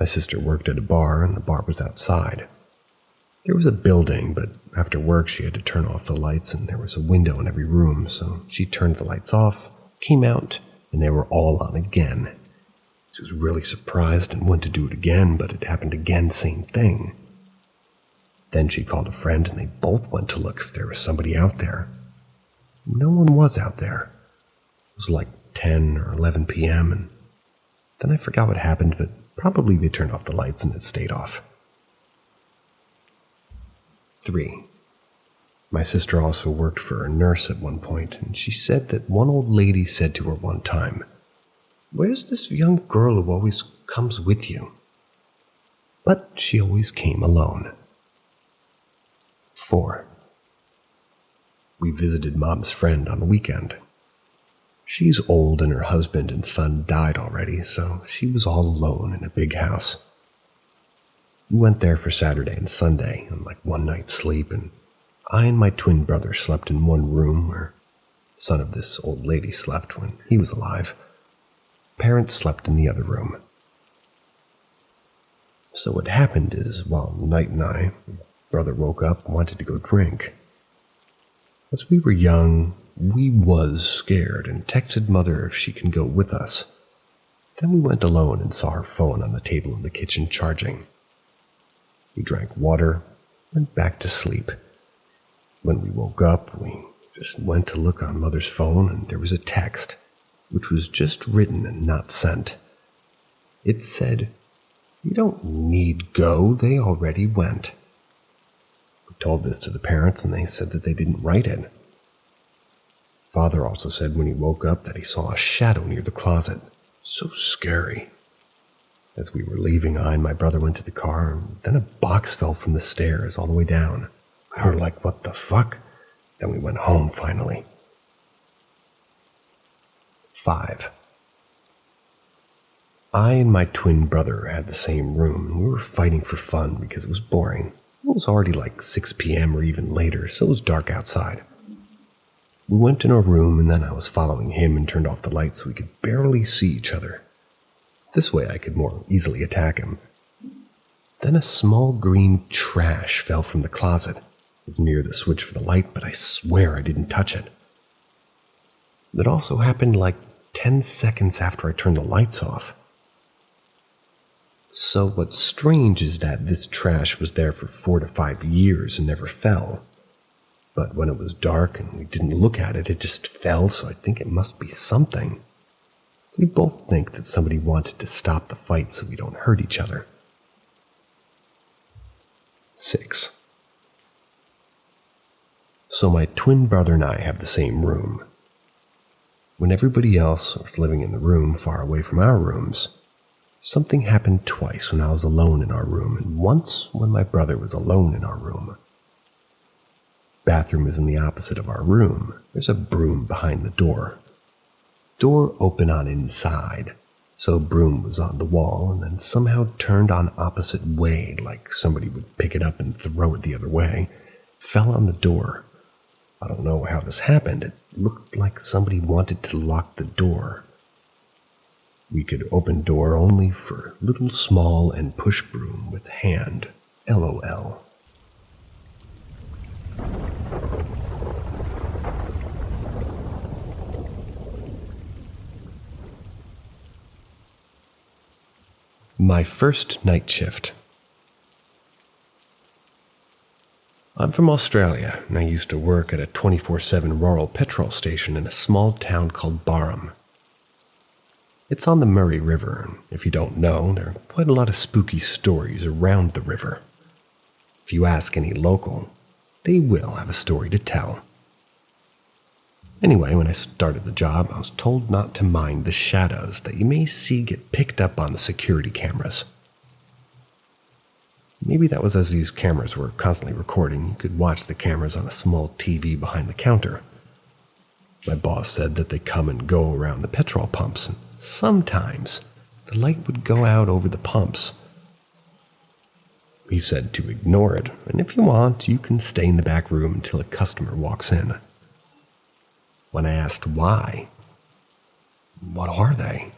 My sister worked at a bar, and the bar was outside. There was a building, but after work she had to turn off the lights, and there was a window in every room, so she turned the lights off, came out, and they were all on again. She was really surprised and went to do it again, but it happened again, same thing. Then she called a friend, and they both went to look if there was somebody out there. No one was out there. It was like 10 or 11 p.m., and then I forgot what happened, but probably they turned off the lights and it stayed off. 3. My sister also worked for a nurse at one point, and she said that one old lady said to her one time, "Where's this young girl who always comes with you?" But she always came alone. 4. We visited Mom's friend on the weekend. She's old and her husband and son died already, so she was all alone in a big house. We went there for Saturday and Sunday on like one night's sleep, and I and my twin brother slept in one room where the son of this old lady slept when he was alive. Parents slept in the other room. So what happened is, while Knight and I, brother woke up and wanted to go drink. As we were young, we was scared and texted Mother if she can go with us. Then we went alone and saw her phone on the table in the kitchen charging. We drank water, went back to sleep. When we woke up, we just went to look on Mother's phone, and there was a text, which was just written and not sent. It said, "You don't need go, they already went." We told this to the parents, and they said that they didn't write it. Father also said when he woke up that he saw a shadow near the closet. So scary. As we were leaving, I and my brother went to the car, and then a box fell from the stairs all the way down. We were like, what the fuck? Then we went home finally. 5. I and my twin brother had the same room, and we were fighting for fun because it was boring. It was already like 6 p.m. or even later, so it was dark outside. We went in our room, and then I was following him and turned off the lights so we could barely see each other. This way I could more easily attack him. Then a small green trash fell from the closet. It was near the switch for the light, but I swear I didn't touch it. It also happened like 10 seconds after I turned the lights off. So what's strange is that this trash was there for 4 to 5 years and never fell. But when it was dark and we didn't look at it, it just fell, so I think it must be something. We both think that somebody wanted to stop the fight so we don't hurt each other. 6. So my twin brother and I have the same room. When everybody else was living in the room far away from our rooms, something happened twice when I was alone in our room, and once when my brother was alone in our room. Bathroom is in the opposite of our room. There's a broom behind the door. Door open on inside, so broom was on the wall and then somehow turned on opposite way, like somebody would pick it up and throw it the other way, fell on the door. I don't know how this happened. It looked like somebody wanted to lock the door. We could open door only for little small and push broom with hand. LOL. My first night shift. I'm from Australia, and I used to work at a 24/7 rural petrol station in a small town called Barham. It's on the Murray River, and if you don't know, there are quite a lot of spooky stories around the river. If you ask any local, they will have a story to tell. Anyway, when I started the job, I was told not to mind the shadows that you may see get picked up on the security cameras. Maybe that was as these cameras were constantly recording. You could watch the cameras on a small TV behind the counter. My boss said that they come and go around the petrol pumps, and sometimes the light would go out over the pumps. He said to ignore it, and if you want, you can stay in the back room until a customer walks in. When I asked why, "What are they?"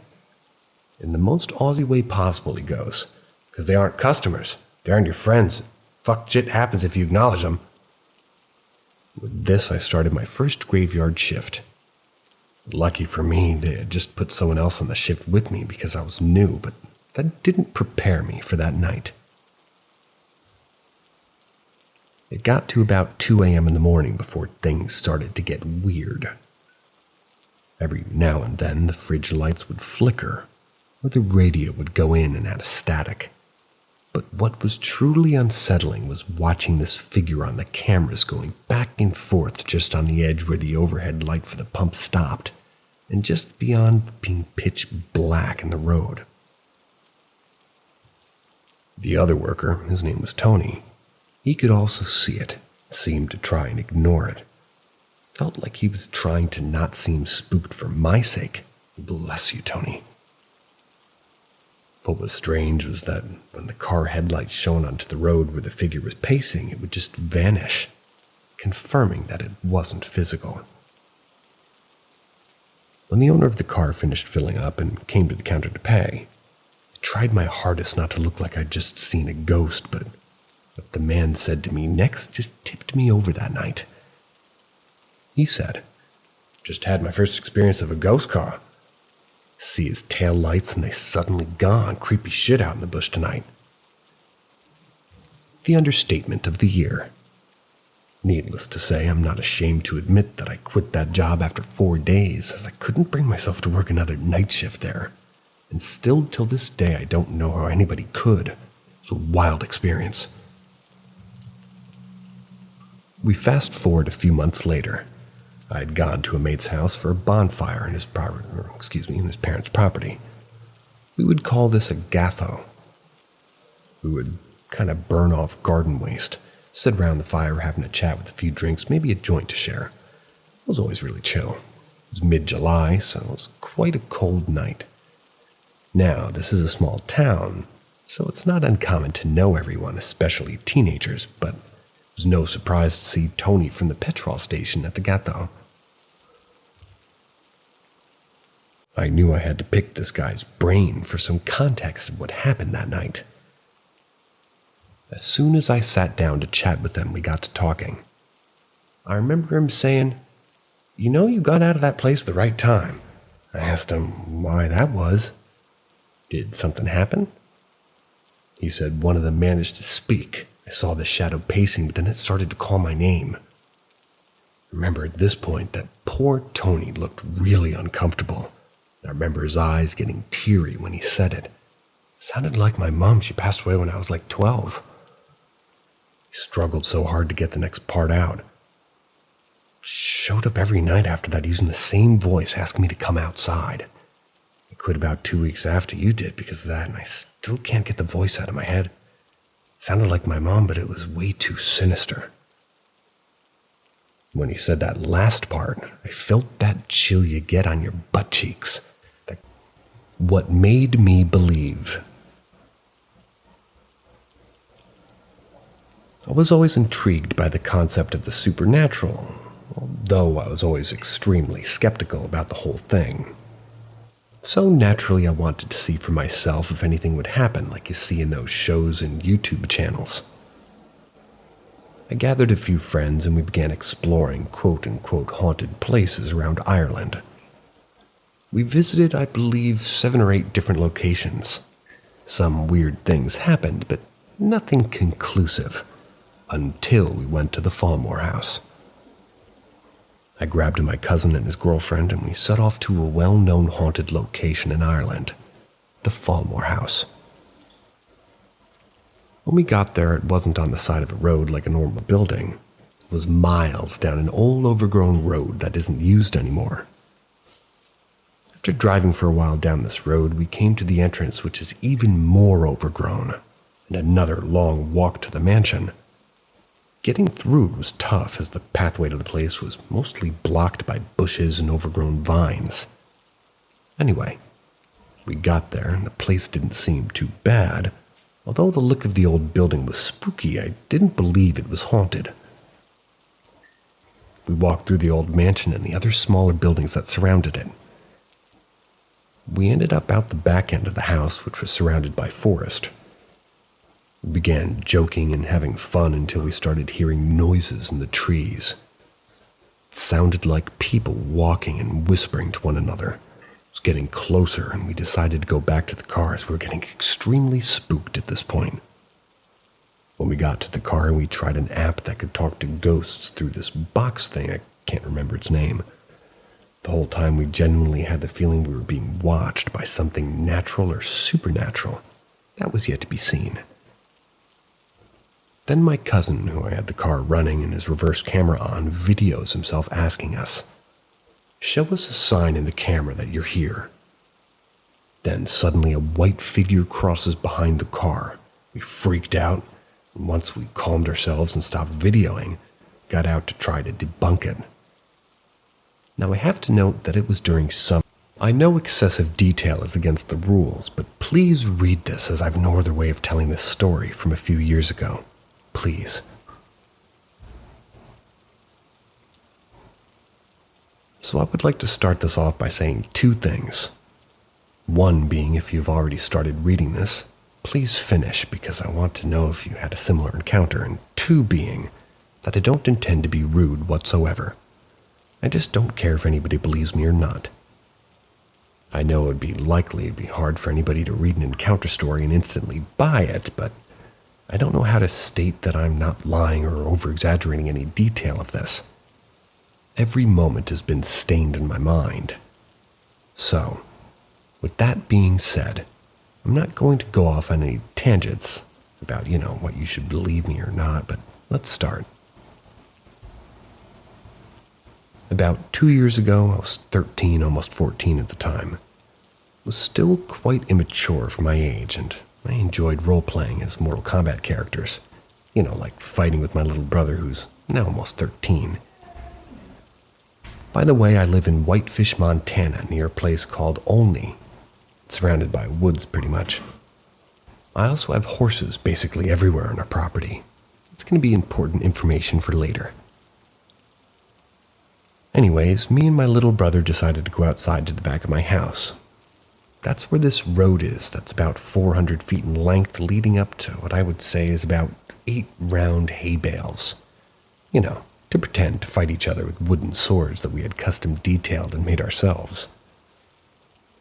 In the most Aussie way possible, he goes, "'Cause they aren't customers. They aren't your friends. Fuck shit happens if you acknowledge them." With this, I started my first graveyard shift. Lucky for me, they had just put someone else on the shift with me because I was new, but that didn't prepare me for that night. It got to about 2 a.m. in the morning before things started to get weird. Every now and then, the fridge lights would flicker, or the radio would go in and out of static. But what was truly unsettling was watching this figure on the cameras going back and forth just on the edge where the overhead light for the pump stopped, and just beyond being pitch black in the road. The other worker, his name was Tony, he could also see it, seemed to try and ignore it. Felt like he was trying to not seem spooked for my sake. Bless you, Tony. What was strange was that when the car headlights shone onto the road where the figure was pacing, it would just vanish, confirming that it wasn't physical. When the owner of the car finished filling up and came to the counter to pay, I tried my hardest not to look like I'd just seen a ghost, but what the man said to me next just tipped me over that night. He said, "Just had my first experience of a ghost car. See his tail lights and they suddenly gone. Creepy shit out in the bush tonight." The understatement of the year. Needless to say, I'm not ashamed to admit that I quit that job after 4 days, as I couldn't bring myself to work another night shift there. And still till this day, I don't know how anybody could. It's a wild experience. We fast forward a few months later. I had gone to a mate's house for a bonfire in his parents' property. We would call this a gatho. We would kind of burn off garden waste, sit around the fire having a chat with a few drinks, maybe a joint to share. It was always really chill. It was mid-July, so it was quite a cold night. Now, this is a small town, so it's not uncommon to know everyone, especially teenagers, but it was no surprise to see Tony from the petrol station at the gatho. I knew I had to pick this guy's brain for some context of what happened that night. As soon as I sat down to chat with him, we got to talking. I remember him saying, "You know you got out of that place at the right time." I asked him why that was. "Did something happen?" He said one of them managed to speak. I saw the shadow pacing, but then it started to call my name. Remember at this point that poor Tony looked really uncomfortable. I remember his eyes getting teary when he said it. It sounded like my mom. She passed away when I was like 12. He struggled so hard to get the next part out. Showed up every night after that using the same voice, asking me to come outside. I quit about 2 weeks after you did because of that, and I still can't get the voice out of my head. It sounded like my mom, but it was way too sinister. When he said that last part, I felt that chill you get on your butt cheeks. What made me believe. I was always intrigued by the concept of the supernatural, although I was always extremely skeptical about the whole thing. So naturally I wanted to see for myself if anything would happen like you see in those shows and YouTube channels. I gathered a few friends and we began exploring quote-unquote haunted places around Ireland. We visited, I believe, 7 or 8 different locations. Some weird things happened, but nothing conclusive, until we went to the Fallmore house. I grabbed my cousin and his girlfriend and we set off to a well-known haunted location in Ireland, the Fallmore house. When we got there, it wasn't on the side of a road like a normal building. It was miles down an old overgrown road that isn't used anymore. After driving for a while down this road, we came to the entrance, which is even more overgrown, and another long walk to the mansion. Getting through was tough, as the pathway to the place was mostly blocked by bushes and overgrown vines. Anyway, we got there, and the place didn't seem too bad, Although the look of the old building was spooky, I didn't believe it was haunted. We walked through the old mansion and the other smaller buildings that surrounded it. We ended up out the back end of the house, which was surrounded by forest. We began joking and having fun until we started hearing noises in the trees. It sounded like people walking and whispering to one another. It was getting closer, and we decided to go back to the car as we were getting extremely spooked at this point. When we got to the car, we tried an app that could talk to ghosts through this box thing. I can't remember its name. The whole time we genuinely had the feeling we were being watched by something natural or supernatural. That was yet to be seen. Then my cousin, who I had the car running and his reverse camera on, videos himself asking us, "Show us a sign in the camera that you're here." Then suddenly a white figure crosses behind the car. We freaked out, and once we calmed ourselves and stopped videoing, got out to try to debunk it. Now I have to note that it was during summer. I know excessive detail is against the rules, but please read this as I've no other way of telling this story from a few years ago. Please. So I would like to start this off by saying two things. One being, if you've already started reading this, please finish because I want to know if you had a similar encounter. And two being, that I don't intend to be rude whatsoever. I just don't care if anybody believes me or not. I know it'd be hard for anybody to read an encounter story and instantly buy it, but I don't know how to state that I'm not lying or over-exaggerating any detail of this. Every moment has been stained in my mind. So, with that being said, I'm not going to go off on any tangents about, what you should believe me or not, but let's start. About 2 years ago, I was 13, almost 14 at the time. I was still quite immature for my age, and I enjoyed role-playing as Mortal Kombat characters. Like fighting with my little brother who's now almost 13. By the way, I live in Whitefish, Montana, near a place called Olney. It's surrounded by woods, pretty much. I also have horses basically everywhere on our property. It's going to be important information for later. Anyways, me and my little brother decided to go outside to the back of my house. That's where this road is that's about 400 feet in length, leading up to what I would say is about 8 round hay bales. To pretend to fight each other with wooden swords that we had custom detailed and made ourselves.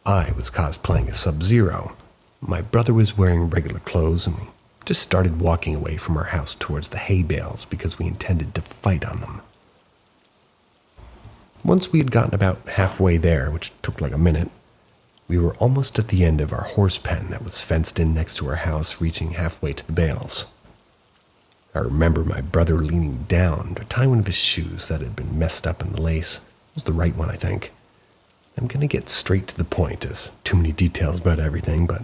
I was cosplaying as Sub-Zero. My brother was wearing regular clothes, and we just started walking away from our house towards the hay bales because we intended to fight on them. Once we had gotten about halfway there, which took like a minute, we were almost at the end of our horse pen that was fenced in next to our house, reaching halfway to the bales. I remember my brother leaning down to tie one of his shoes that had been messed up in the lace. It was the right one, I think. I'm going to get straight to the point, as too many details about everything, but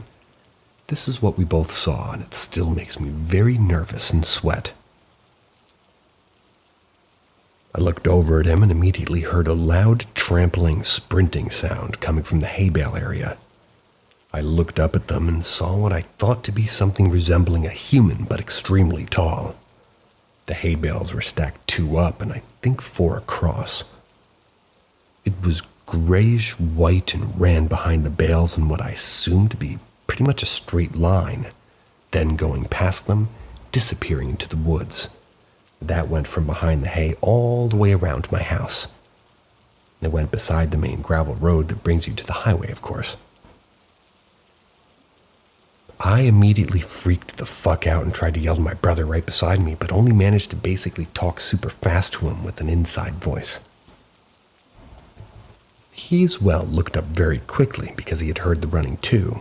this is what we both saw, and it still makes me very nervous and sweat. I looked over at him and immediately heard a loud, trampling, sprinting sound coming from the hay bale area. I looked up at them and saw what I thought to be something resembling a human, but extremely tall. The hay bales were stacked 2 up and I think 4 across. It was grayish white and ran behind the bales in what I assumed to be pretty much a straight line, then going past them, disappearing into the woods. That went from behind the hay all the way around my house. It went beside the main gravel road that brings you to the highway, of course. I immediately freaked the fuck out and tried to yell to my brother right beside me, but only managed to basically talk super fast to him with an inside voice. He as well looked up very quickly because he had heard the running too.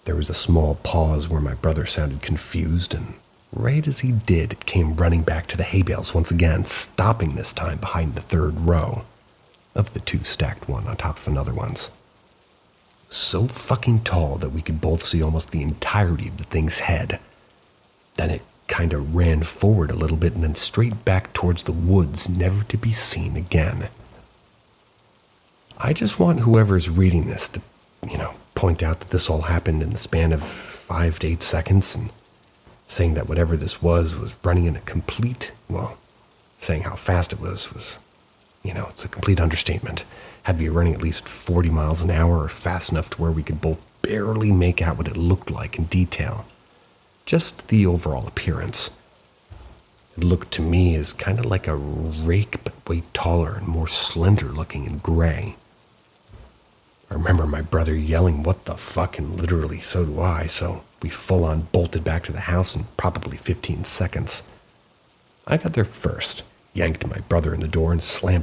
There was a small pause where my brother sounded confused, and right as he did, it came running back to the hay bales once again, stopping this time behind the 3rd row of the 2 stacked one on top of another ones. So fucking tall that we could both see almost the entirety of the thing's head. Then it kind of ran forward a little bit and then straight back towards the woods, never to be seen again. I just want whoever's reading this to, point out that this all happened in the span of 5 to 8 seconds, and saying that whatever this was running in a complete, well, saying how fast it was, it's a complete understatement. Had to be running at least 40 miles an hour or fast enough to where we could both barely make out what it looked like in detail. Just the overall appearance. It looked to me as kind of like a rake, but way taller and more slender looking and gray. I remember my brother yelling, "What the fuck?" and literally so do I, so we full on bolted back to the house in probably 15 seconds. I got there first, yanked my brother in the door and slammed